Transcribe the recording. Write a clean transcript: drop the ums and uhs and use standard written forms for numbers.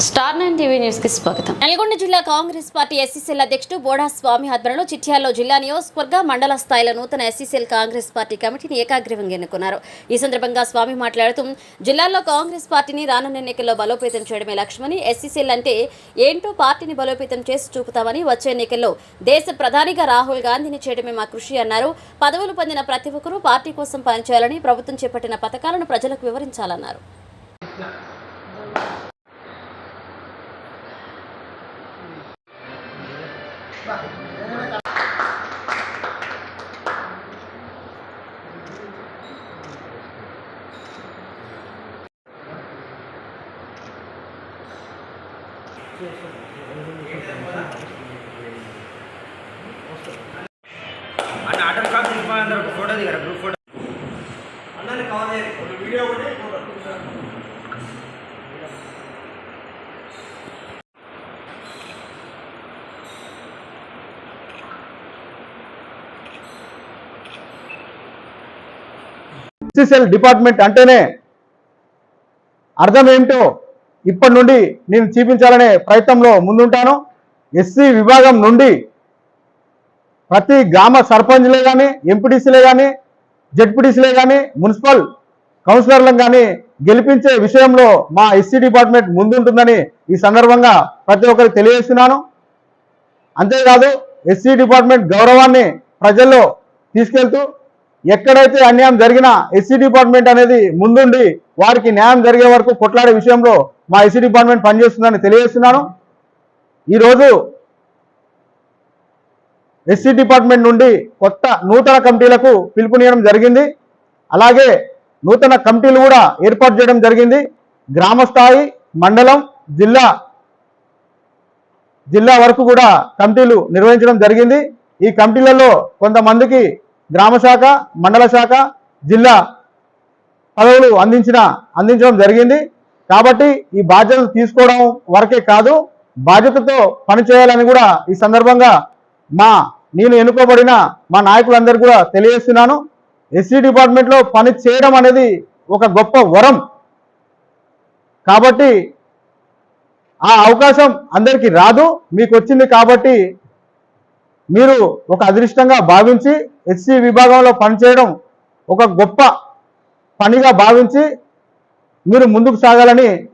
Star 9 TV news కి స్వాగతం. నల్గొండ జిల్లా కాంగ్రెస్ పార్టీ ఎస్సీసీఎల్ అధ్యక్షుడు బోడా స్వామి ఆధ్వర్యంలో చిట్యాలలో జిల్లా నియోజకవర్గ మండల స్థాయిలో నూతన ఎస్సీసీఎల్ కాంగ్రెస్ పార్టీ కమిటీని ఏకాగ్రీవంగా ఎన్నుకున్నారు. ఈ సందర్భంగా స్వామి మాట్లాడుతూ జిల్లాలో కాంగ్రెస్ పార్టీని రానున్న ఎన్నికల్లో బలోపేతం చేయడమే లక్ష్యమని, ఎస్సీసీఎల్ అంటే ఏంటో పార్టీని బలోపేతం చేసి చూపుతామని, వచ్చే ఎన్నికల్లో దేశ ప్రధానిగా రాహుల్ గాంధీని చేయడమే మా కృషి అన్నారు. పదవులు పొందిన ప్రతి ఒక్కరూ పార్టీ కోసం పనిచేయాలని, ప్రభుత్వం చేపట్టిన పథకాలను ప్రజలకు వివరించాలన్నారు. అన్న ఆటో షాప్ అందరూ ఫోటో దిగారు గ్రూప్ ఫోటో అన్నని కవర్ చేయాలి వీడియో ఒకటి ఫోటో ఎస్సీసీఎల్ డిపార్ట్మెంట్ అంటేనే అర్థం ఏమిటో ఇప్పటి నుండి నేను చూపించాలనే ప్రయత్నంలో ముందుంటాను. ఎస్సీ విభాగం నుండి ప్రతి గ్రామ సర్పంచ్లే కానీ, ఎంపీటీసీలే కానీ, జెడ్పీటీసీలే కానీ, మున్సిపల్ కౌన్సిలర్లను కానీ గెలిపించే విషయంలో మా ఎస్సీ డిపార్ట్మెంట్ ముందుంటుందని ఈ సందర్భంగా ప్రతి ఒక్కరికి తెలియజేస్తున్నాను. అంతేకాదు ఎస్సీ డిపార్ట్మెంట్ గౌరవాన్ని ప్రజల్లో తీసుకెళ్తూ ఎక్కడైతే అన్యాయం జరిగినా ఎస్సీ డిపార్ట్మెంట్ అనేది ముందుండి వారికి న్యాయం జరిగే వరకు కొట్లాడే విషయంలో మా ఎస్సీ డిపార్ట్మెంట్ పనిచేస్తుందని తెలియజేస్తున్నాను. ఈరోజు ఎస్సీ డిపార్ట్మెంట్ నుండి నూతన కమిటీలకు పిలుపునియడం జరిగింది. అలాగే నూతన కమిటీలు కూడా ఏర్పాటు చేయడం జరిగింది. గ్రామ స్థాయి, మండలం, జిల్లా వరకు కూడా కమిటీలు నిర్వహించడం జరిగింది. ఈ కమిటీలలో కొంతమందికి గ్రామ శాఖ, మండల శాఖ, జిల్లా పదవులు అందించడం జరిగింది. కాబట్టి ఈ బాధ్యతలు తీసుకోవడం వరకే కాదు, బాధ్యతతో పనిచేయాలని కూడా ఈ సందర్భంగా నేను ఎన్నుకోబడిన మా నాయకులందరూ కూడా తెలియజేస్తున్నాను. ఎస్సీ డిపార్ట్మెంట్లో పని చేయడం అనేది ఒక గొప్ప వరం. కాబట్టి ఆ అవకాశం అందరికీ రాదు, మీకు వచ్చింది. కాబట్టి మీరు ఒక అదృష్టంగా భావించి ఎస్సీ విభాగంలో పనిచేయడం ఒక గొప్ప పనిగా భావించి మీరు ముందుకు సాగాలని